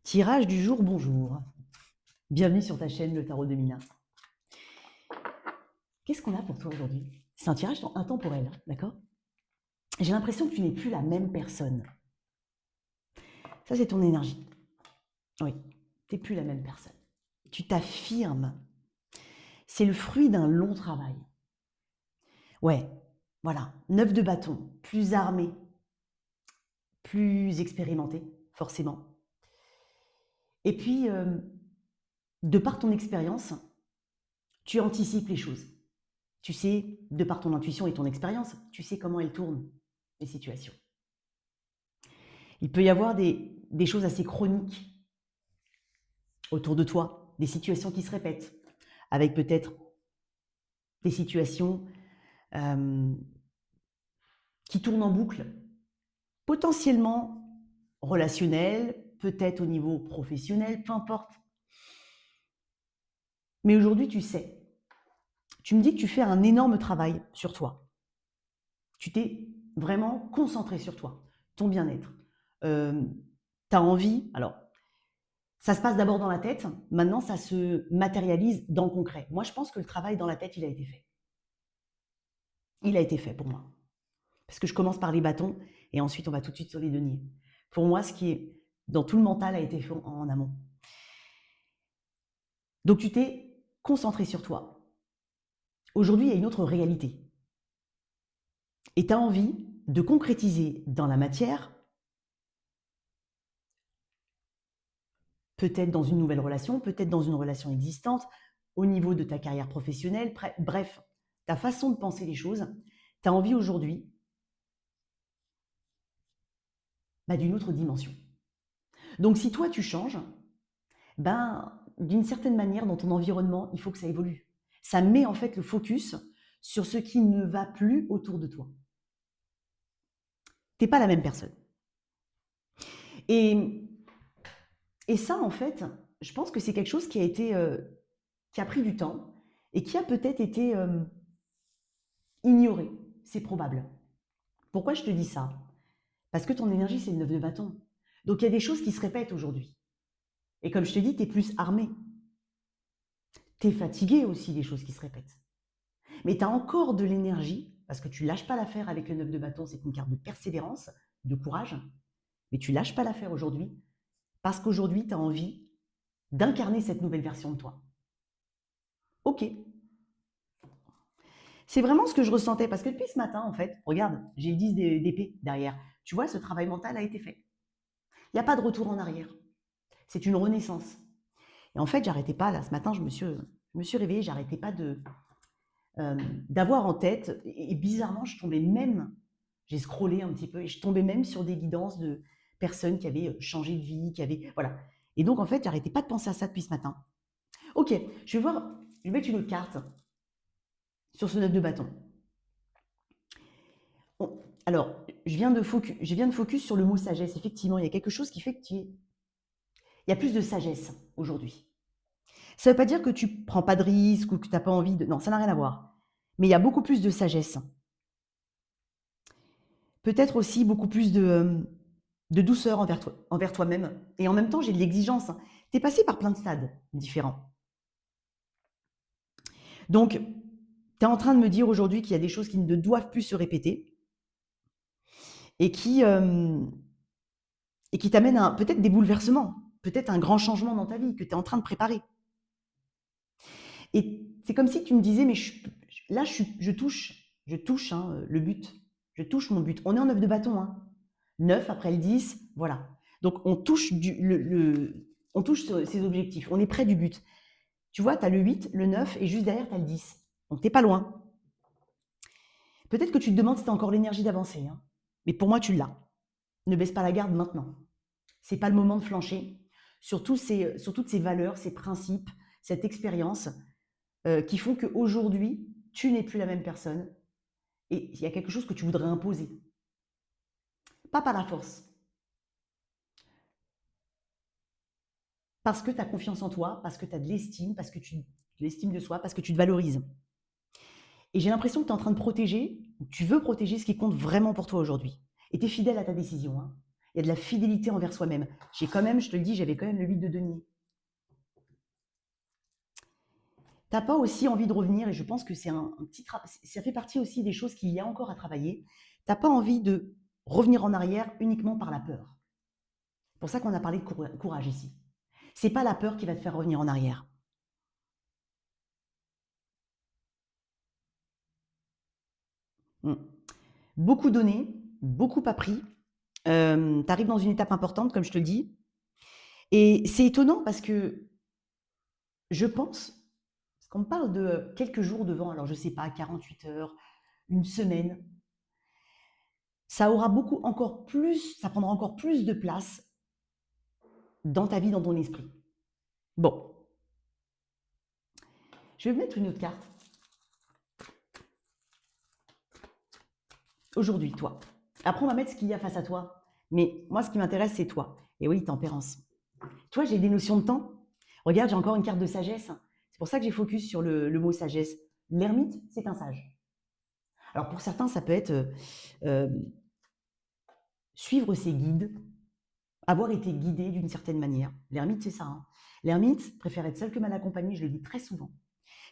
Tirage du jour, bonjour. Bienvenue sur ta chaîne, le Tarot de Mina. Qu'est-ce qu'on a pour toi aujourd'hui? C'est un tirage intemporel, d'accord? J'ai l'impression que tu n'es plus la même personne. Ça, c'est ton énergie. Oui, tu n'es plus la même personne. Tu t'affirmes. C'est le fruit d'un long travail. Ouais, voilà. 9 de bâton, plus armé, plus expérimenté, forcément. Et puis, de par ton expérience, tu anticipes les choses. Tu sais, de par ton intuition et ton expérience, tu sais comment elles tournent, les situations. Il peut y avoir des choses assez chroniques autour de toi, des situations qui se répètent, avec peut-être des situations euh, qui tournent en boucle, potentiellement relationnelles, peut-être au niveau professionnel, peu importe. Mais aujourd'hui, tu sais, tu me dis que tu fais un énorme travail sur toi. Tu t'es vraiment concentré sur toi, ton bien-être. Tu as envie, alors ça se passe d'abord dans la tête, maintenant ça se matérialise dans le concret. Moi, je pense que le travail dans la tête, il a été fait. Il a été fait pour moi. Parce que je commence par les bâtons et ensuite on va tout de suite sur les deniers. Pour moi, ce qui est dans tout le mental a été fait en amont. Donc tu t'es concentré sur toi. Aujourd'hui, il y a une autre réalité. Et tu as envie de concrétiser dans la matière, peut-être dans une nouvelle relation, peut-être dans une relation existante, au niveau de ta carrière professionnelle, bref, ta façon de penser les choses, tu as envie aujourd'hui d'une autre dimension. Donc si toi tu changes, d'une certaine manière dans ton environnement, il faut que ça évolue. Ça met en fait le focus sur ce qui ne va plus autour de toi. T'es pas la même personne. Et, et ça, en fait, je pense que c'est quelque chose qui a été, qui a pris du temps et qui a peut-être été ignoré. C'est probable. Pourquoi je te dis ça? Parce que ton énergie, c'est le 9 de bâton. Donc il y a des choses qui se répètent aujourd'hui. Et comme je te dis, tu es plus armé. Tu es fatigué aussi des choses qui se répètent. Mais tu as encore de l'énergie, parce que tu lâches pas l'affaire avec le 9 de bâton, c'est une carte de persévérance, de courage, mais tu lâches pas l'affaire aujourd'hui, parce qu'aujourd'hui, tu as envie d'incarner cette nouvelle version de toi. Ok. C'est vraiment ce que je ressentais, parce que depuis ce matin, en fait, regarde, j'ai le 10 d'épée derrière. Tu vois, ce travail mental a été fait. Il n'y a pas de retour en arrière. C'est une renaissance. Et en fait, j'arrêtais pas, là, ce matin, je me suis réveillée, j'arrêtais pas d'avoir en tête, et bizarrement, je tombais même, j'ai scrollé un petit peu, et je tombais même sur des guidances de personnes qui avaient changé de vie, qui avaient, voilà. Et donc, en fait, j'arrêtais pas de penser à ça depuis ce matin. Ok, je vais mettre une autre carte sur ce 9 de bâton. Alors, je viens de focus sur le mot sagesse. Effectivement, il y a quelque chose qui fait il y a plus de sagesse aujourd'hui. Ça ne veut pas dire que tu prends pas de risques ou que tu n'as pas envie de... Non, ça n'a rien à voir. Mais il y a beaucoup plus de sagesse. Peut-être aussi beaucoup plus de douceur envers toi-même. Et en même temps, j'ai de l'exigence. Tu es passé par plein de stades différents. Donc, tu es en train de me dire aujourd'hui qu'il y a des choses qui ne doivent plus se répéter et qui t'amènent peut-être des bouleversements, peut-être un grand changement dans ta vie que tu es en train de préparer. Et c'est comme si tu me disais, mais là, je touche le but. Je touche mon but. On est en 9 de bâton. 9 après le 10, voilà. Donc, on touche, on touche ses objectifs. On est près du but. Tu vois, tu as le 8, le 9 et juste derrière, tu as le 10. Donc, tu n'es pas loin. Peut-être que tu te demandes si tu as encore l'énergie d'avancer. Mais pour moi, tu l'as. Ne baisse pas la garde maintenant. Ce n'est pas le moment de flancher sur toutes ces valeurs, ces principes, cette expérience qui font qu'aujourd'hui, tu n'es plus la même personne et il y a quelque chose que tu voudrais imposer. Pas par la force. Parce que tu as confiance en toi, parce que tu as de l'estime, parce que tu l'estime de soi, parce que tu te valorises. Et j'ai l'impression que tu es en train de protéger, tu veux protéger ce qui compte vraiment pour toi aujourd'hui. Et tu es fidèle à ta décision. il y a de la fidélité envers soi-même. J'ai quand même, je te le dis, j'avais quand même le 8 de denier. T'as pas aussi envie de revenir, et je pense que c'est un petit ça fait partie aussi des choses qu'il y a encore à travailler. T'as pas envie de revenir en arrière uniquement par la peur. C'est pour ça qu'on a parlé de courage ici. C'est pas la peur qui va te faire revenir en arrière. Beaucoup donné, beaucoup appris. Tu arrives dans une étape importante, comme je te le dis. Et c'est étonnant parce que je pense, parce qu'on me parle de quelques jours devant, alors je sais pas, 48 heures, une semaine, ça aura encore plus, ça prendra encore plus de place dans ta vie, dans ton esprit. Bon, je vais mettre une autre carte. Aujourd'hui, toi. Après, on va mettre ce qu'il y a face à toi. Mais moi, ce qui m'intéresse, c'est toi. Et oui, tempérance. Toi, j'ai des notions de temps. Regarde, j'ai encore une carte de sagesse. C'est pour ça que j'ai focus sur le mot sagesse. L'ermite, c'est un sage. Alors, pour certains, ça peut être suivre ses guides, avoir été guidé d'une certaine manière. L'ermite, c'est ça. Hein. L'ermite préfère être seul que mal accompagné, je le dis très souvent.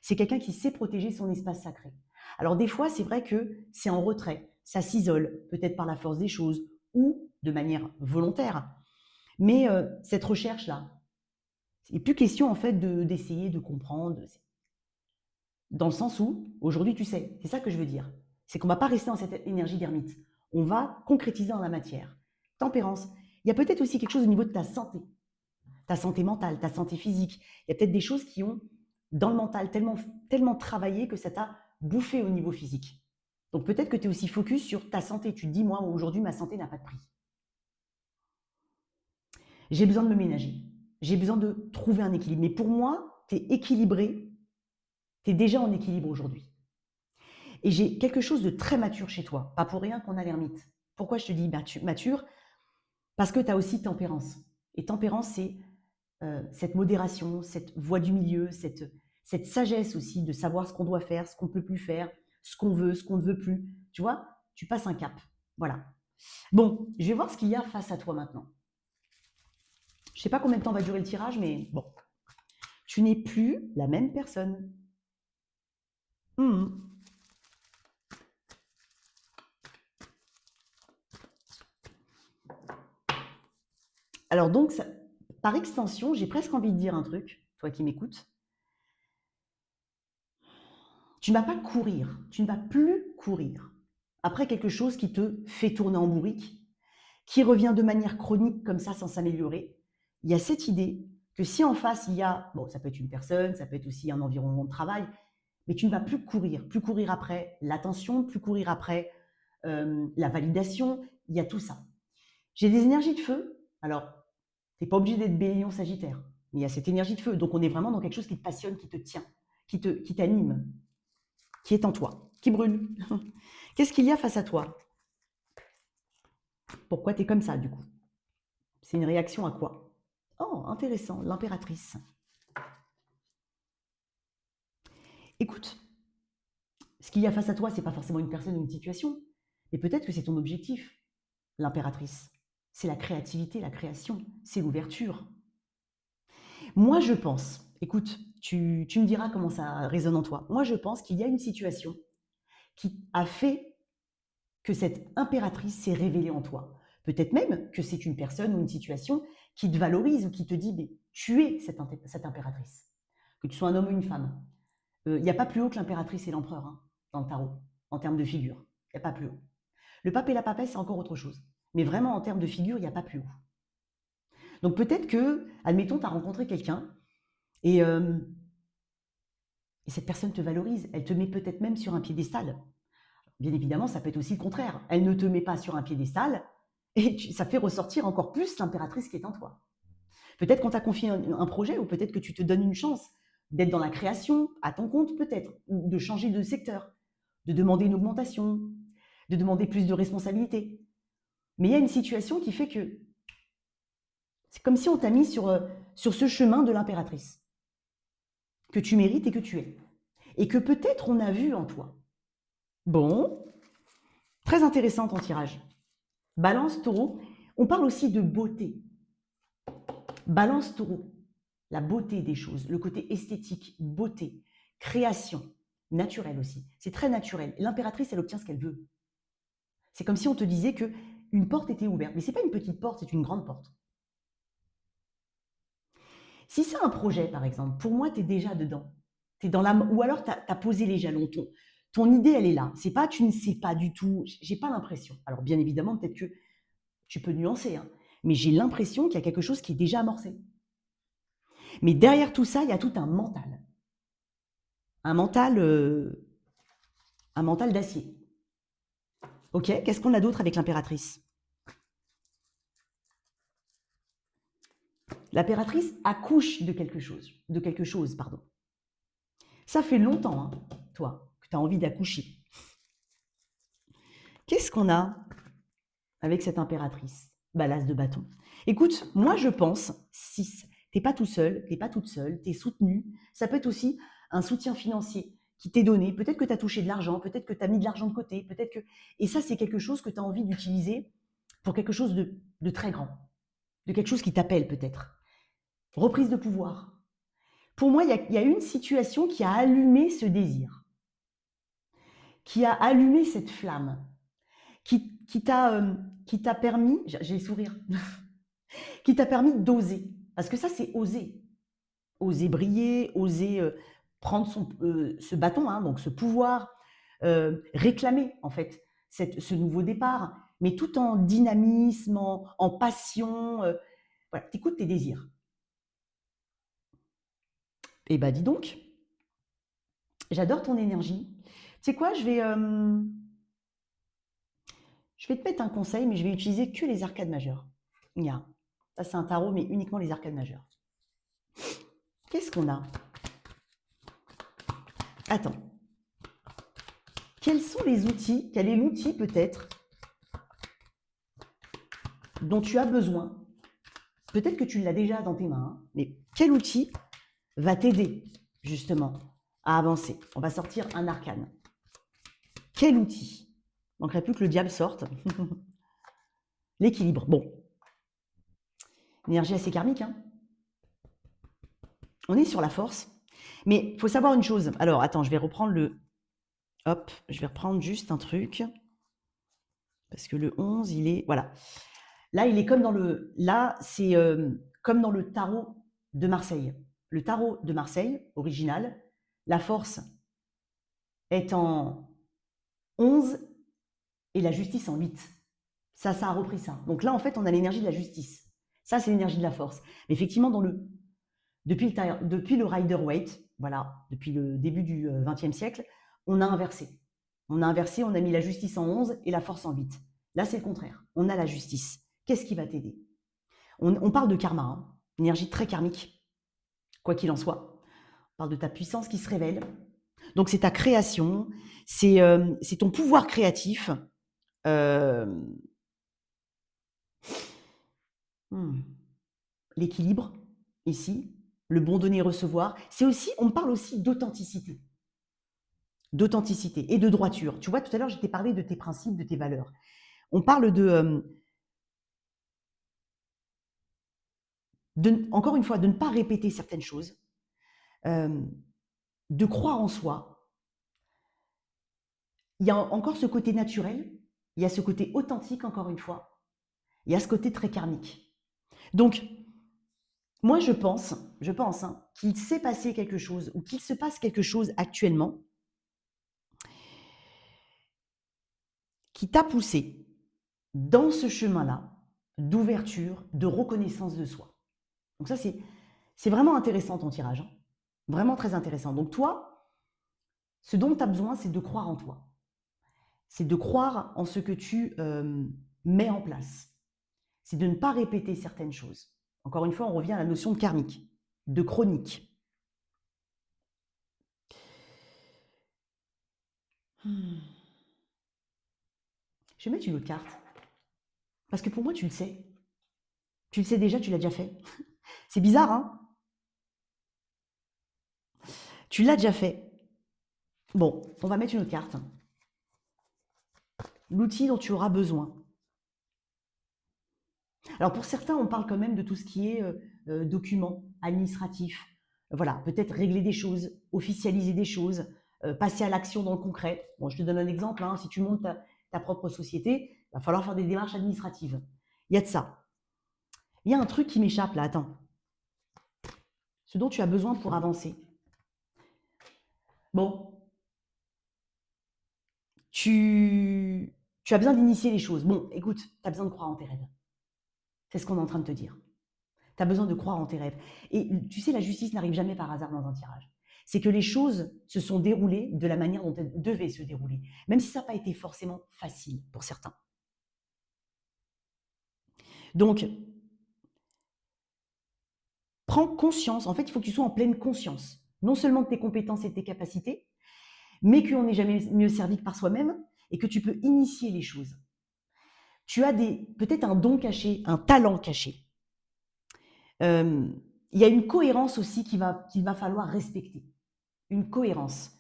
C'est quelqu'un qui sait protéger son espace sacré. Alors des fois, c'est vrai que c'est en retrait, ça s'isole, peut-être par la force des choses ou de manière volontaire. Mais cette recherche-là, il n'est plus question en fait d'essayer de comprendre. Dans le sens où, aujourd'hui, tu sais, c'est ça que je veux dire. C'est qu'on ne va pas rester dans cette énergie d'ermite. On va concrétiser dans la matière. Tempérance. Il y a peut-être aussi quelque chose au niveau de ta santé mentale, ta santé physique. Il y a peut-être des choses qui ont, dans le mental, tellement travaillé que ça t'a bouffé au niveau physique. Donc peut-être que tu es aussi focus sur ta santé. Tu te dis, moi, aujourd'hui, ma santé n'a pas de prix. J'ai besoin de me ménager. J'ai besoin de trouver un équilibre. Mais pour moi, tu es équilibré. Tu es déjà en équilibre aujourd'hui. Et j'ai quelque chose de très mature chez toi. Pas pour rien qu'on a l'ermite. Pourquoi je te dis mature? Parce que tu as aussi tempérance. Et tempérance, c'est cette modération, cette voie du milieu, cette sagesse aussi de savoir ce qu'on doit faire, ce qu'on ne peut plus faire, ce qu'on veut, ce qu'on ne veut plus. Tu vois, tu passes un cap. Voilà. Bon, je vais voir ce qu'il y a face à toi maintenant. Je ne sais pas combien de temps va durer le tirage, mais bon. Tu n'es plus la même personne. Alors donc, par extension, j'ai presque envie de dire un truc, toi qui m'écoutes. Tu ne vas pas courir, tu ne vas plus courir après quelque chose qui te fait tourner en bourrique, qui revient de manière chronique comme ça sans s'améliorer. Il y a cette idée que si en face il y a, bon, ça peut être une personne, ça peut être aussi un environnement de travail, mais tu ne vas plus courir après l'attention, plus courir après la validation, il y a tout ça. J'ai des énergies de feu, alors tu n'es pas obligé d'être Bélion Sagittaire, mais il y a cette énergie de feu, donc on est vraiment dans quelque chose qui te passionne, qui te tient, qui t'anime, qui est en toi, qui brûle. Qu'est-ce qu'il y a face à toi? Pourquoi tu es comme ça du coup? C'est une réaction à quoi? Oh, intéressant, l'impératrice. Écoute, ce qu'il y a face à toi, c'est pas forcément une personne ou une situation, mais peut-être que c'est ton objectif, l'impératrice. C'est la créativité, la création, c'est l'ouverture. Moi, je pense, écoute, tu me diras comment ça résonne en toi. Moi, je pense qu'il y a une situation qui a fait que cette impératrice s'est révélée en toi. Peut-être même que c'est une personne ou une situation qui te valorise ou qui te dit mais tu es cette impératrice. Que tu sois un homme ou une femme. Il n'y a pas plus haut que l'impératrice et l'empereur hein, dans le tarot, en termes de figure. Il n'y a pas plus haut. Le pape et la papesse, c'est encore autre chose. Mais vraiment, en termes de figure, il n'y a pas plus haut. Donc peut-être que, admettons, tu as rencontré quelqu'un et cette personne te valorise. Elle te met peut-être même sur un piédestal. Bien évidemment, ça peut être aussi le contraire. Elle ne te met pas sur un piédestal et ça fait ressortir encore plus l'impératrice qui est en toi. Peut-être qu'on t'a confié un projet ou peut-être que tu te donnes une chance d'être dans la création, à ton compte peut-être, ou de changer de secteur, de demander une augmentation, de demander plus de responsabilités. Mais il y a une situation qui fait que c'est comme si on t'a mis sur ce chemin de l'impératrice, que tu mérites et que tu es, et que peut-être on a vu en toi. Bon, très intéressant ton tirage. Balance, taureau, On parle aussi de beauté. Balance taureau, la beauté des choses, le côté esthétique, beauté, création, naturel aussi. C'est très naturel. L'impératrice, elle obtient ce qu'elle veut. C'est comme si on te disait que une porte était ouverte. Mais ce n'est pas une petite porte, c'est une grande porte. Si c'est un projet, par exemple, pour moi, tu es déjà dedans. T'es dans la, ou alors tu as posé les jalons. Ton idée, elle est là. C'est pas tu ne sais pas du tout. J'ai pas l'impression. Alors, bien évidemment, peut-être que tu peux nuancer, hein, mais j'ai l'impression qu'il y a quelque chose qui est déjà amorcé. Mais derrière tout ça, il y a tout un mental. Un mental, un mental d'acier. Ok, qu'est-ce qu'on a d'autre avec l'impératrice? L'impératrice accouche de quelque chose, pardon. Ça fait longtemps, hein, toi, que tu as envie d'accoucher. Qu'est-ce qu'on a avec cette impératrice? Bah, l'as de bâton. Écoute, moi je pense, si t'es pas tout seul, t'es pas toute seule, t'es soutenu, ça peut être aussi un soutien financier qui t'est donné. Peut-être que tu as touché de l'argent, peut-être que tu as mis de l'argent de côté, peut-être que. Et ça, c'est quelque chose que tu as envie d'utiliser pour quelque chose de très grand, de quelque chose qui t'appelle peut-être. Reprise de pouvoir. Pour moi, il y a une situation qui a allumé ce désir, qui a allumé cette flamme, qui t'a permis, j'ai le sourire, qui t'a permis d'oser. Parce que ça, c'est oser. Oser briller, oser prendre ce bâton, hein, donc ce pouvoir, réclamer en fait ce nouveau départ, mais tout en dynamisme, en passion. Voilà, t'écoutes tes désirs. Eh ben dis donc, j'adore ton énergie. Tu sais quoi, je vais te mettre un conseil, mais je vais utiliser que les arcades majeures. Regarde, ça c'est un tarot, mais uniquement les arcades majeures. Qu'est-ce qu'on a? Attends. Quels sont les outils? Quel est l'outil peut-être dont tu as besoin? Peut-être que tu l'as déjà dans tes mains, hein, mais quel outil va t'aider justement à avancer? On va sortir un arcane. Quel outil? Il ne manquerait plus que le diable sorte. L'équilibre. Bon. Énergie assez karmique, hein. On est sur la force. Mais il faut savoir une chose. Alors, attends, je vais reprendre le... Hop, je vais reprendre juste un truc. Parce que le 11, il est... Voilà. Là, il est comme dans le... Là, c'est comme dans le tarot de Marseille. Le tarot de Marseille, original, la force est en 11 et la justice en 8. Ça a repris ça. Donc là, en fait, on a l'énergie de la justice. Ça, c'est l'énergie de la force. Mais effectivement, depuis le Rider-Waite, voilà, depuis le début du XXe siècle, on a inversé. On a mis la justice en 11 et la force en 8. Là, c'est le contraire. On a la justice. Qu'est-ce qui va t'aider? On parle de karma, hein, énergie très karmique, quoi qu'il en soit. On parle de ta puissance qui se révèle. Donc, c'est ta création, c'est ton pouvoir créatif. L'équilibre, ici, le bon donner-recevoir. C'est aussi, on parle aussi d'authenticité. D'authenticité et de droiture. Tu vois, tout à l'heure, je t'ai parlé de tes principes, de tes valeurs. On parle encore une fois, de ne pas répéter certaines choses, de croire en soi. Il y a encore ce côté naturel, il y a ce côté authentique, encore une fois, il y a ce côté très karmique. Donc, moi, je pense hein, qu'il s'est passé quelque chose ou qu'il se passe quelque chose actuellement qui t'a poussé dans ce chemin-là d'ouverture, de reconnaissance de soi. Donc ça, c'est vraiment intéressant ton tirage, hein. Vraiment très intéressant. Donc toi, ce dont tu as besoin, c'est de croire en toi. C'est de croire en ce que tu mets en place. C'est de ne pas répéter certaines choses. Encore une fois, on revient à la notion de karmique, de chronique. Je vais mettre une autre carte. Parce que pour moi, tu le sais. Tu le sais déjà, tu l'as déjà fait. C'est bizarre, hein? Tu l'as déjà fait. Bon, on va mettre une autre carte. L'outil dont tu auras besoin. Alors pour certains, on parle quand même de tout ce qui est documents administratifs. Voilà, peut-être régler des choses, officialiser des choses, passer à l'action dans le concret. Bon, je te donne un exemple, hein, si tu montes ta propre société, il va falloir faire des démarches administratives. Il y a de ça. Il y a un truc qui m'échappe là, attends. Ce dont tu as besoin pour avancer. Bon, tu as besoin d'initier les choses. Bon, écoute, tu as besoin de croire en tes rêves. C'est ce qu'on est en train de te dire. Tu as besoin de croire en tes rêves. Et tu sais, la justice n'arrive jamais par hasard dans un tirage. C'est que les choses se sont déroulées de la manière dont elles devaient se dérouler, même si ça n'a pas été forcément facile pour certains. Donc, prends conscience, en fait, il faut que tu sois en pleine conscience, non seulement de tes compétences et de tes capacités, mais qu'on n'est jamais mieux servi que par soi-même et que tu peux initier les choses. Tu as peut-être un don caché, un talent caché. Il y a une cohérence aussi qu'il va falloir respecter. Une cohérence.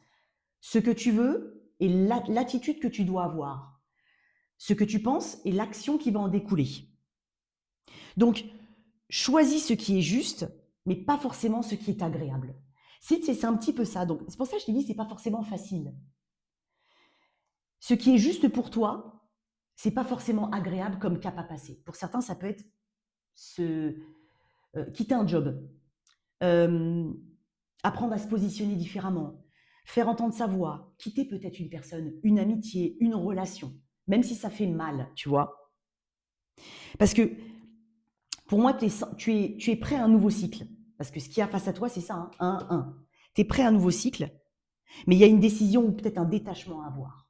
Ce que tu veux et l'attitude que tu dois avoir. Ce que tu penses et l'action qui va en découler. Donc, choisis ce qui est juste, mais pas forcément ce qui est agréable. C'est un petit peu ça. Donc, c'est pour ça que je t'ai dit, c'est pas forcément facile. Ce qui est juste pour toi, c'est pas forcément agréable comme cap à passer. Pour certains, ça peut être quitter un job, apprendre à se positionner différemment, faire entendre sa voix, quitter peut-être une personne, une amitié, une relation, même si ça fait mal, tu vois. Parce que pour moi, tu es prêt à un nouveau cycle. Parce que ce qu'il y a face à toi, c'est ça, hein, tu es prêt à un nouveau cycle, mais il y a une décision ou peut-être un détachement à avoir.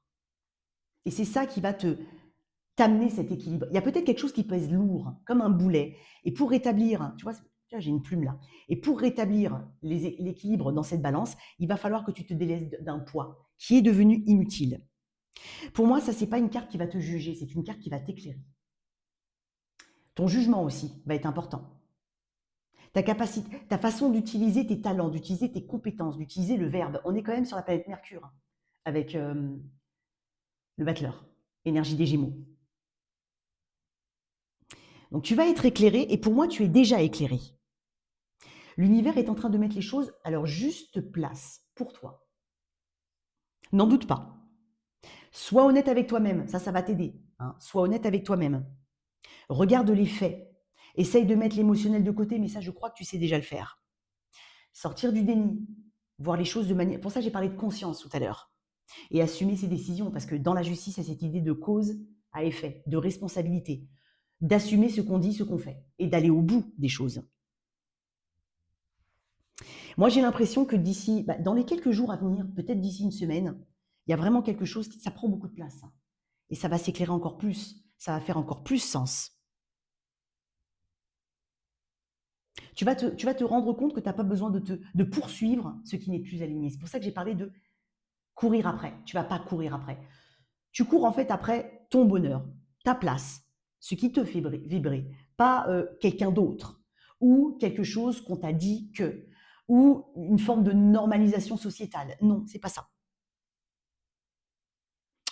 Et c'est ça qui va t'amener cet équilibre. Il y a peut-être quelque chose qui pèse lourd, comme un boulet. Et pour rétablir, tu vois, j'ai une plume là. Et pour rétablir l'équilibre dans cette balance, il va falloir que tu te délaisses d'un poids qui est devenu inutile. Pour moi, ça, c'est pas une carte qui va te juger, c'est une carte qui va t'éclairer. Ton jugement aussi va être important. Ta capacité, ta façon d'utiliser tes talents, d'utiliser tes compétences, d'utiliser le verbe. On est quand même sur la planète Mercure avec le battleur, énergie des Gémeaux. Donc tu vas être éclairé et pour moi, tu es déjà éclairé. L'univers est en train de mettre les choses à leur juste place pour toi. N'en doute pas. Sois honnête avec toi-même, ça va t'aider. Hein. Sois honnête avec toi-même. Regarde les faits. Essaye de mettre l'émotionnel de côté, mais ça, je crois que tu sais déjà le faire. Sortir du déni, voir les choses de manière... Pour ça, j'ai parlé de conscience tout à l'heure. Et assumer ses décisions, parce que dans la justice, il y a cette idée de cause à effet, de responsabilité, d'assumer ce qu'on dit, ce qu'on fait, et d'aller au bout des choses. Moi, j'ai l'impression que dans les quelques jours à venir, peut-être d'ici une semaine, il y a vraiment quelque chose ça prend beaucoup de place. Hein. Et ça va s'éclairer encore plus. Ça va faire encore plus sens. Tu vas te rendre compte que tu n'as pas besoin de poursuivre ce qui n'est plus aligné. C'est pour ça que j'ai parlé de courir après. Tu ne vas pas courir après. Tu cours en fait après ton bonheur, ta place, ce qui te fait vibrer, pas quelqu'un d'autre ou quelque chose qu'on t'a dit que ou une forme de normalisation sociétale. Non, c'est pas ça.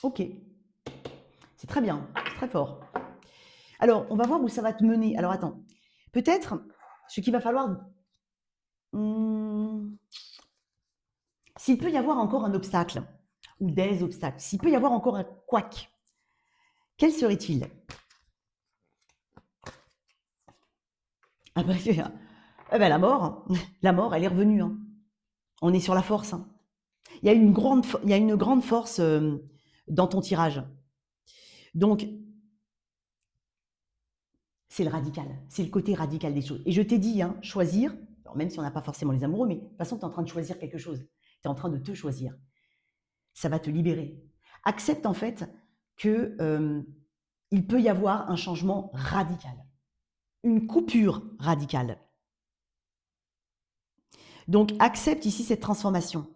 Ok, c'est très bien, c'est très fort. Alors, on va voir où ça va te mener. Alors, attends. Peut-être, ce qu'il va falloir... s'il peut y avoir encore un obstacle, ou des obstacles, s'il peut y avoir encore un couac, quel serait-il? Ah ben, la mort, la mort, elle est revenue. Hein. On est sur la force. Hein. Il y a une grande force dans ton tirage. Donc, c'est le radical. C'est le côté radical des choses. Et je t'ai dit, hein, choisir, alors même si on n'a pas forcément les amoureux, mais de toute façon, tu es en train de choisir quelque chose. Tu es en train de te choisir. Ça va te libérer. Accepte en fait que il peut y avoir un changement radical, une coupure radicale. Donc, accepte ici cette transformation.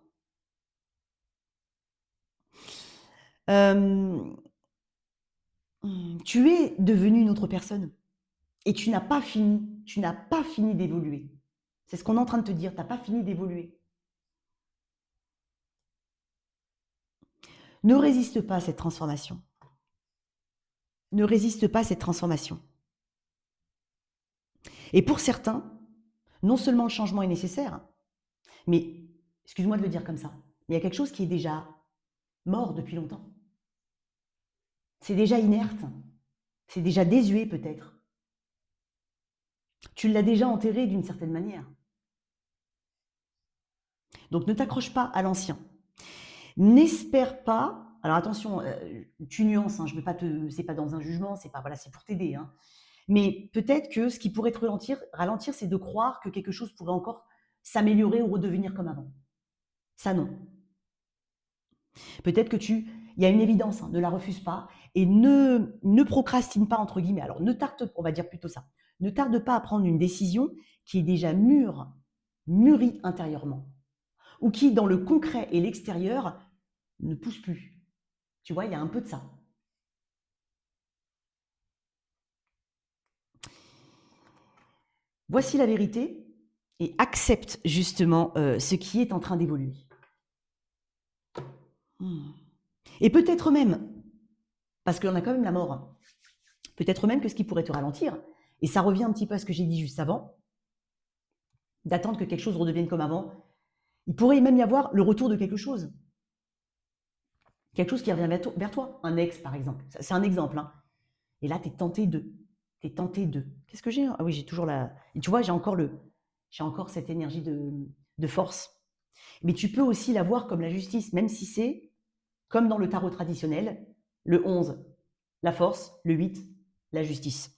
Tu es devenu une autre personne et tu n'as pas fini d'évoluer. C'est ce qu'on est en train de te dire, tu n'as pas fini d'évoluer. Ne résiste pas à cette transformation. Ne résiste pas à cette transformation. Et pour certains, non seulement le changement est nécessaire, mais, excuse-moi de le dire comme ça, mais il y a quelque chose qui est déjà mort depuis longtemps. C'est déjà inerte, c'est déjà désuet peut-être. Tu l'as déjà enterré d'une certaine manière. Donc ne t'accroche pas à l'ancien. N'espère pas, alors attention, tu nuances, hein, je veux pas te, c'est pas dans un jugement, c'est pas, voilà, c'est pour t'aider, hein. Mais peut-être que ce qui pourrait te ralentir, c'est de croire que quelque chose pourrait encore s'améliorer ou redevenir comme avant. Ça non. Peut-être que il y a une évidence, hein, ne la refuse pas et ne procrastine pas entre guillemets. Alors ne tarde, on va dire plutôt ça. Ne tarde pas à prendre une décision qui est déjà mûrie intérieurement, ou qui dans le concret et l'extérieur ne pousse plus. Tu vois, il y a un peu de ça. Voici la vérité et accepte justement ce qui est en train d'évoluer. Et peut-être même, parce qu'on a quand même la mort, hein, peut-être même que ce qui pourrait te ralentir, et ça revient un petit peu à ce que j'ai dit juste avant, d'attendre que quelque chose redevienne comme avant, il pourrait même y avoir le retour de quelque chose. Quelque chose qui revient vers toi. Un ex, par exemple. C'est un exemple. Hein. Et là, tu es tenté de. Tu es tenté de. Qu'est-ce que j'ai? Ah oui, j'ai toujours la. Et tu vois, j'ai encore cette énergie de force. Mais tu peux aussi la voir comme la justice, même si c'est, comme dans le tarot traditionnel, le 11, la force, le 8, la justice.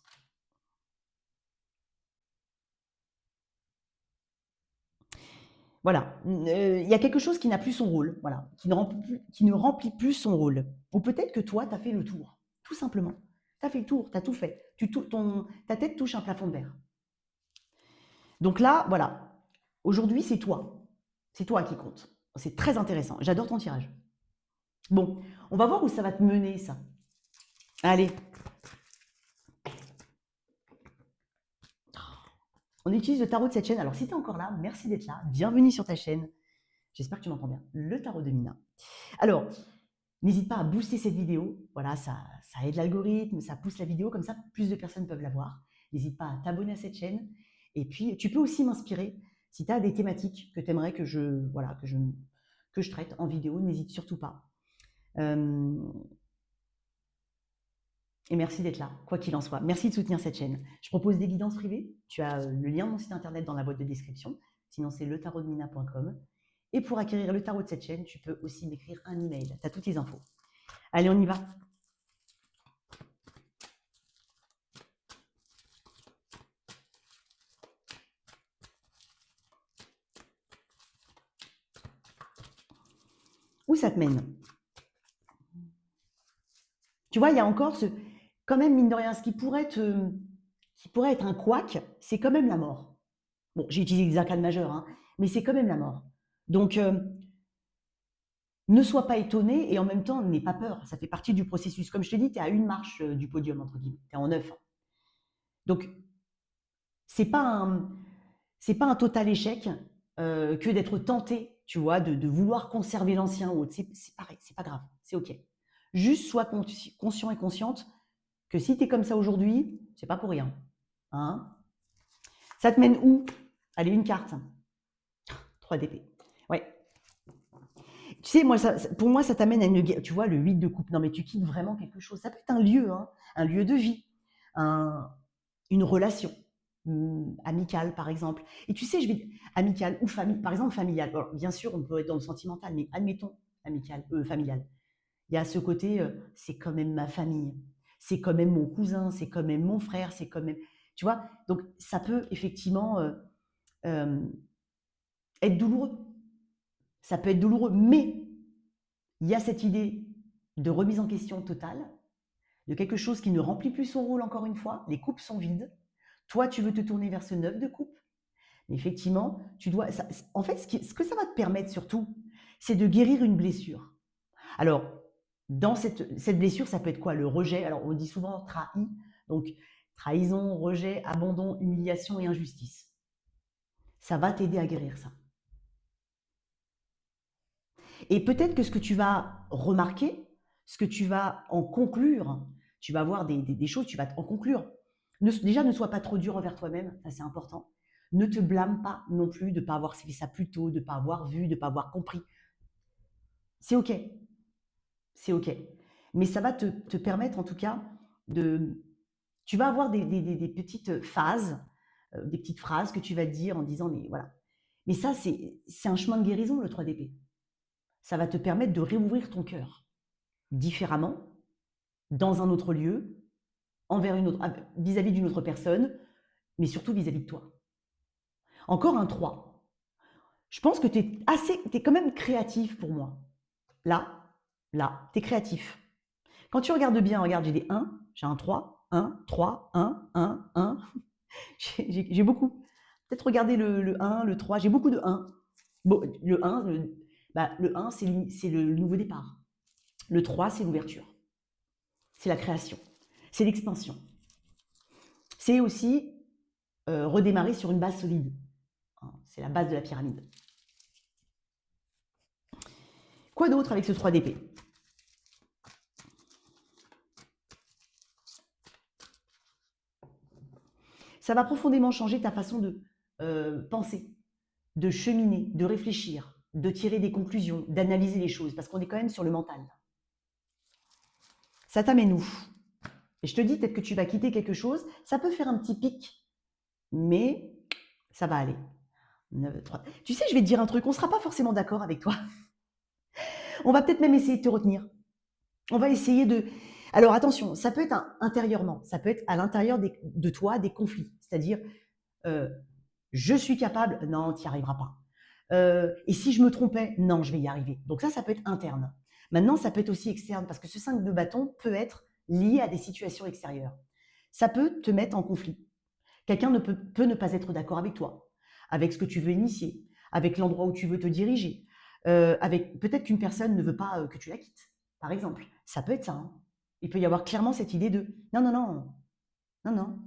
Voilà, il y a quelque chose qui n'a plus son rôle, voilà, qui ne remplit plus son rôle. Ou peut-être que toi, tu as fait le tour, tout simplement. Tu as fait le tour, tu as tout fait. Ta tête touche un plafond de verre. Donc là, voilà, aujourd'hui, c'est toi. C'est toi qui compte. C'est très intéressant. J'adore ton tirage. Bon, on va voir où ça va te mener, ça. Allez. On utilise le tarot de cette chaîne. Alors, si tu es encore là, merci d'être là. Bienvenue sur ta chaîne. J'espère que tu m'entends bien. Le tarot de Mina. Alors, n'hésite pas à booster cette vidéo. Voilà, ça aide l'algorithme, ça pousse la vidéo. Comme ça, plus de personnes peuvent la voir. N'hésite pas à t'abonner à cette chaîne. Et puis, tu peux aussi m'inspirer. Si tu as des thématiques que tu aimerais que je traite en vidéo, n'hésite surtout pas. Et merci d'être là, quoi qu'il en soit. Merci de soutenir cette chaîne. Je propose des guidances privées. Tu as le lien de mon site internet dans la boîte de description. Sinon, c'est letarotdemina.com. Et pour acquérir le tarot de cette chaîne, tu peux aussi m'écrire un email. Tu as toutes les infos. Allez, on y va. Où ça te mène? Tu vois, il y a encore quand même, mine de rien, ce qui pourrait être un couac, c'est quand même la mort. Bon, j'ai utilisé des arcanes majeures, hein, mais c'est quand même la mort. Donc, ne sois pas étonné et en même temps, n'aie pas peur. Ça fait partie du processus. Comme je te dis, tu es à une marche du podium, entre guillemets. Tu es en 9. Donc, c'est pas un total échec que d'être tenté, tu vois, de vouloir conserver l'ancien ou autre. C'est pareil, c'est pas grave, c'est OK. Juste sois conscient et consciente que si tu es comme ça aujourd'hui, c'est pas pour rien. Hein? Ça te mène où? Allez, une carte. 3 d'épée. Ouais. Tu sais, moi, pour moi, ça t'amène à tu vois, le 8 de coupe. Non, mais tu quittes vraiment quelque chose. Ça peut être un lieu, hein, un lieu de vie, une relation amicale, par exemple. Et tu sais, amicale ou famille, par exemple familiale. Alors, bien sûr, on peut être dans le sentimental, mais admettons familial. Il y a ce côté, c'est quand même ma famille, c'est quand même mon cousin, c'est quand même mon frère, c'est quand même, tu vois. Donc, ça peut effectivement être douloureux. Ça peut être douloureux, mais il y a cette idée de remise en question totale, de quelque chose qui ne remplit plus son rôle encore une fois, les coupes sont vides, toi tu veux te tourner vers ce 9 de coupe, mais effectivement, en fait, ce que ça va te permettre surtout, c'est de guérir une blessure. Alors, dans cette blessure, ça peut être quoi? Le rejet, alors on dit souvent trahi, donc trahison, rejet, abandon, humiliation et injustice. Ça va t'aider à guérir ça. Et peut-être que ce que tu vas remarquer, ce que tu vas en conclure, tu vas voir des choses, tu vas en conclure. Déjà, ne sois pas trop dur envers toi-même, ça c'est important. Ne te blâme pas non plus de ne pas avoir fait ça plus tôt, de ne pas avoir vu, de ne pas avoir compris. C'est OK, c'est OK. Mais ça va te permettre en tout cas de... Tu vas avoir des petites phases, des petites phrases que tu vas te dire en disant, mais voilà. Mais ça, c'est un chemin de guérison, le 3 d'épée. Ça va te permettre de réouvrir ton cœur différemment, dans un autre lieu, envers une autre, vis-à-vis d'une autre personne, mais surtout vis-à-vis de toi. Encore un 3. Je pense que tu es quand même créatif pour moi. Là, tu es créatif. Quand tu regardes bien, regarde, j'ai des 1, j'ai un 3, 1, 3, 1, 1, 1. J'ai beaucoup. Peut-être regarder le 1, le 3, j'ai beaucoup de 1. Bon, le 1, le 1 c'est le nouveau départ. Le 3, c'est l'ouverture. C'est la création. C'est l'expansion. C'est aussi redémarrer sur une base solide. C'est la base de la pyramide. Quoi d'autre avec ce 3 d'épée? Ça va profondément changer ta façon de penser, de cheminer, de réfléchir, de tirer des conclusions, d'analyser les choses, parce qu'on est quand même sur le mental. Ça t'amène où? Et je te dis, peut-être que tu vas quitter quelque chose, ça peut faire un petit pic, mais ça va aller. 9, 3. Tu sais, je vais te dire un truc, on ne sera pas forcément d'accord avec toi. On va peut-être même essayer de te retenir. On va essayer de... Alors attention, ça peut être intérieurement, ça peut être à l'intérieur de toi des conflits. C'est-à-dire, je suis capable, non, tu n'y arriveras pas. Et si je me trompais, non, je vais y arriver. Donc ça peut être interne. Maintenant, ça peut être aussi externe, parce que ce 5 de bâton peut être lié à des situations extérieures. Ça peut te mettre en conflit. Quelqu'un peut ne pas être d'accord avec toi, avec ce que tu veux initier, avec l'endroit où tu veux te diriger, avec peut-être qu'une personne ne veut pas que tu la quittes, par exemple. Ça peut être ça. Hein. Il peut y avoir clairement cette idée de non, non, non, non, non.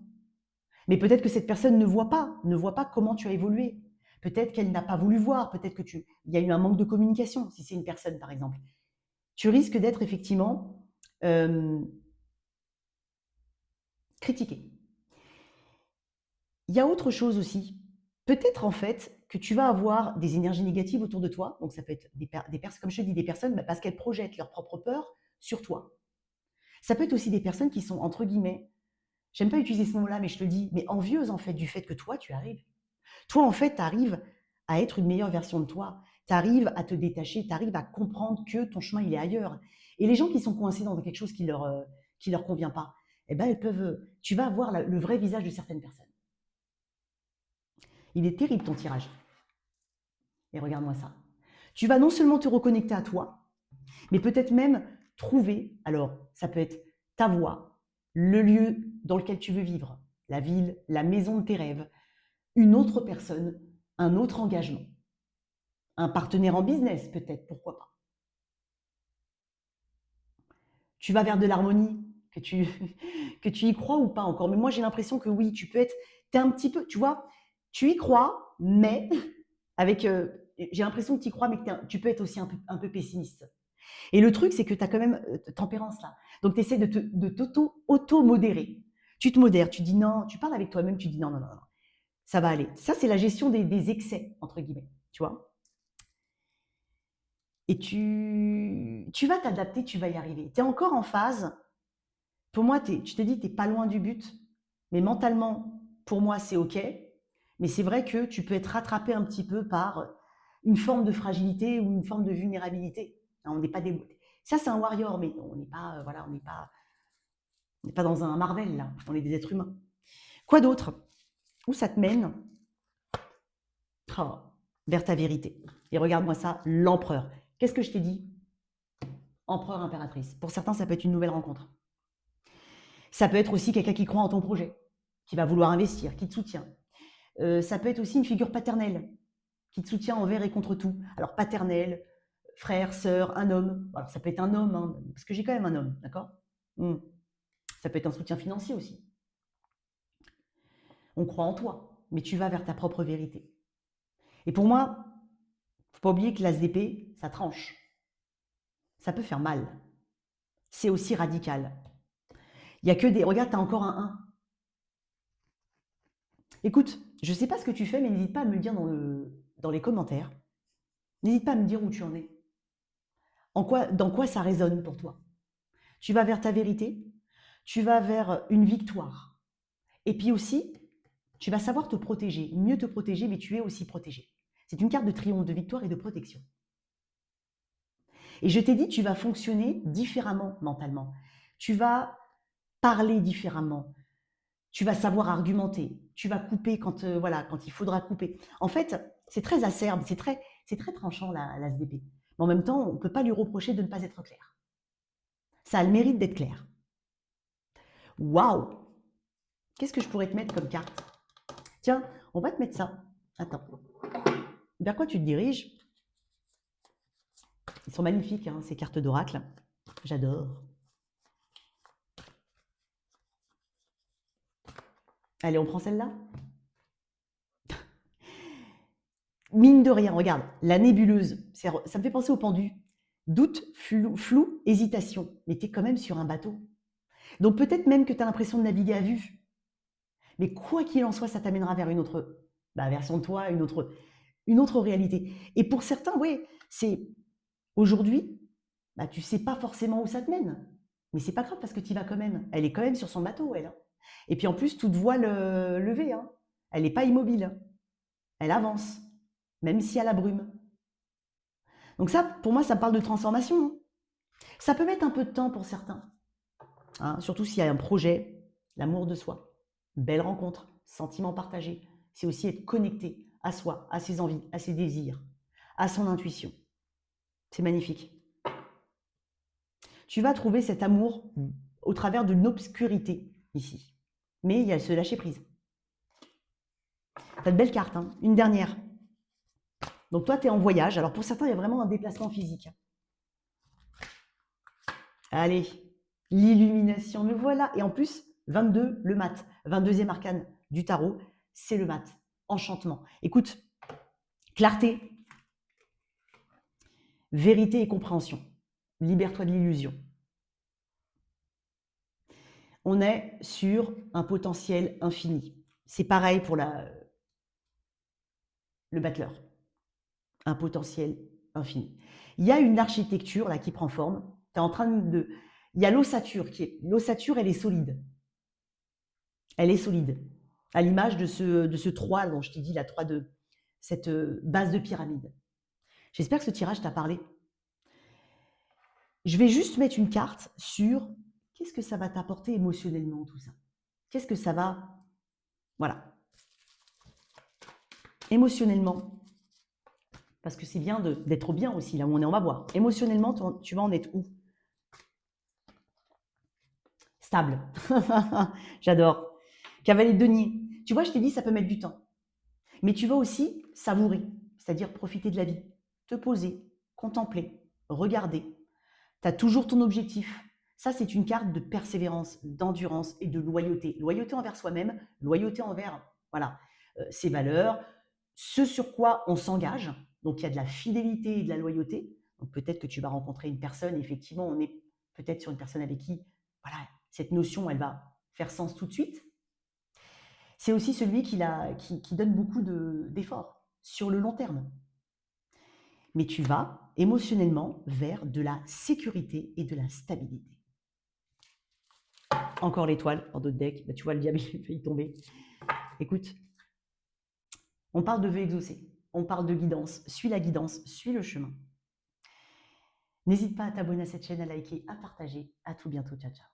Mais peut-être que cette personne ne voit pas comment tu as évolué. Peut-être qu'elle n'a pas voulu voir, peut-être que il y a eu un manque de communication, si c'est une personne, par exemple. Tu risques d'être effectivement critiqué. Il y a autre chose aussi. Peut-être en fait que tu vas avoir des énergies négatives autour de toi. Donc ça peut être des personnes, comme je te dis, des personnes parce qu'elles projettent leur propre peur sur toi. Ça peut être aussi des personnes qui sont entre guillemets, j'aime pas utiliser ce mot-là, mais je te le dis, mais envieuses en fait du fait que toi tu arrives. Toi en fait, tu arrives à être une meilleure version de toi. Tu arrives à te détacher, tu arrives à comprendre que ton chemin il est ailleurs. Et les gens qui sont coincés dans quelque chose qui leur convient pas, eh ben elles peuvent. Tu vas voir le vrai visage de certaines personnes. Il est terrible ton tirage. Et regarde-moi ça. Tu vas non seulement te reconnecter à toi, mais peut-être même trouver, alors ça peut être ta voie, le lieu dans lequel tu veux vivre, la ville, la maison de tes rêves, une autre personne, un autre engagement, un partenaire en business peut-être, pourquoi pas. Tu vas vers de l'harmonie, que tu y crois ou pas encore. Mais moi j'ai l'impression que oui, tu peux être, t'es un petit peu, tu vois, tu y crois, mais avec, j'ai l'impression que tu y crois, mais que tu peux être aussi un peu pessimiste. Et le truc, c'est que tu as quand même tempérance là. Donc tu essaies de t'auto-modérer. Tu te modères, tu dis non, tu parles avec toi-même, tu dis non, non, non, non, ça va aller. Ça, c'est la gestion des excès, entre guillemets, tu vois. Et tu vas t'adapter, tu vas y arriver. Tu es encore en phase. Pour moi, tu te dis, tu n'es pas loin du but, mais mentalement, pour moi, c'est OK. Mais c'est vrai que tu peux être rattrapé un petit peu par une forme de fragilité ou une forme de vulnérabilité. On n'est pas des... Ça, c'est un warrior, mais on n'est pas, voilà, on n'est pas dans un Marvel, là. On est des êtres humains. Quoi d'autre? Où ça te mène? Oh, vers ta vérité. Et regarde-moi ça, l'empereur. Qu'est-ce que je t'ai dit? Empereur, impératrice. Pour certains, ça peut être une nouvelle rencontre. Ça peut être aussi quelqu'un qui croit en ton projet, qui va vouloir investir, qui te soutient. Ça peut être aussi une figure paternelle, qui te soutient envers et contre tout. Alors paternel, frère, sœur, un homme. Alors ça peut être un homme, hein, parce que j'ai quand même un homme, d'accord. Ça peut être un soutien financier aussi. On croit en toi, mais tu vas vers ta propre vérité. Et pour moi, faut pas oublier que l'as d'épée, ça tranche. Ça peut faire mal. C'est aussi radical. Il y a que des... Regarde, tu as encore un 1. Écoute, je ne sais pas ce que tu fais, mais n'hésite pas à me le dire dans les commentaires. N'hésite pas à me dire où tu en es. Dans quoi ça résonne pour toi? Tu vas vers ta vérité, tu vas vers une victoire. Et puis aussi, tu vas savoir te protéger, mieux te protéger, mais tu es aussi protégé. C'est une carte de triomphe, de victoire et de protection. Et je t'ai dit, tu vas fonctionner différemment mentalement. Tu vas parler différemment. Tu vas savoir argumenter. Tu vas couper quand, voilà, quand il faudra couper. En fait, c'est très acerbe, c'est très tranchant la SDP. Mais en même temps, on ne peut pas lui reprocher de ne pas être clair. Ça a le mérite d'être clair. Waouh! Qu'est-ce que je pourrais te mettre comme carte? Tiens, on va te mettre ça. Attends. Vers quoi tu te diriges? Ils sont magnifiques, hein, ces cartes d'oracle. J'adore. Allez, on prend celle-là? Mine de rien, regarde, la nébuleuse, ça me fait penser au pendu. Doute, flou, hésitation. Mais tu es quand même sur un bateau. Donc peut-être même que tu as l'impression de naviguer à vue. Mais quoi qu'il en soit, ça t'amènera vers une autre version de toi, une autre réalité. Et pour certains, oui, c'est aujourd'hui, tu sais pas forcément où ça te mène. Mais c'est pas grave parce que tu y vas quand même. Elle est quand même sur son bateau, elle, hein. Et puis en plus, toute voile levée, hein. Elle n'est pas immobile, hein. Elle avance, même si elle a la brume. Donc ça, pour moi, ça parle de transformation, hein. Ça peut mettre un peu de temps pour certains, hein, surtout s'il y a un projet, l'amour de soi, belle rencontre, sentiment partagé. C'est aussi être connecté à soi, à ses envies, à ses désirs, à son intuition. C'est magnifique. Tu vas trouver cet amour au travers d'une obscurité ici. Mais il y a ce lâcher prise. T'as de belles cartes, hein. Une dernière. Donc toi, tu es en voyage. Alors pour certains, il y a vraiment un déplacement physique. Allez, l'illumination, me voilà. Et en plus, 22, le mat. 22e arcane du tarot, c'est le mat. Enchantement. Écoute, clarté, vérité et compréhension. Libère-toi de l'illusion. On est sur un potentiel infini. C'est pareil pour le battleur. Un potentiel infini. Il y a une architecture là qui prend forme. Tu es en train de... Il y a l'ossature qui est... L'ossature, elle est solide. Elle est solide. À l'image de ce 3 dont je t'ai dit, la 3 de cette base de pyramide. J'espère que ce tirage t'a parlé. Je vais juste mettre une carte sur qu'est-ce que ça va t'apporter émotionnellement tout ça. Qu'est-ce que ça va... Voilà. Émotionnellement. Parce que c'est bien d'être bien aussi, là où on est, on va voir. Émotionnellement, tu vas en être où? Stable. J'adore. Cavalier de denier. Tu vois, je t'ai dit, ça peut mettre du temps. Mais tu vas aussi savourer, c'est-à-dire profiter de la vie. Te poser, contempler, regarder. Tu as toujours ton objectif. Ça, c'est une carte de persévérance, d'endurance et de loyauté. Loyauté envers soi-même, loyauté envers ses valeurs, ce sur quoi on s'engage. Donc, il y a de la fidélité et de la loyauté. Donc, peut-être que tu vas rencontrer une personne, effectivement, on est peut-être sur une personne avec qui cette notion, elle va faire sens tout de suite. C'est aussi celui qui donne beaucoup d'efforts sur le long terme. Mais tu vas émotionnellement vers de la sécurité et de la stabilité. Encore l'étoile en d'autres decks. Tu vois, le diable, il a failli tomber. Écoute, on parle de vœux exaucés. On parle de guidance. Suis la guidance, suis le chemin. N'hésite pas à t'abonner à cette chaîne, à liker, à partager. À tout bientôt. Ciao, ciao.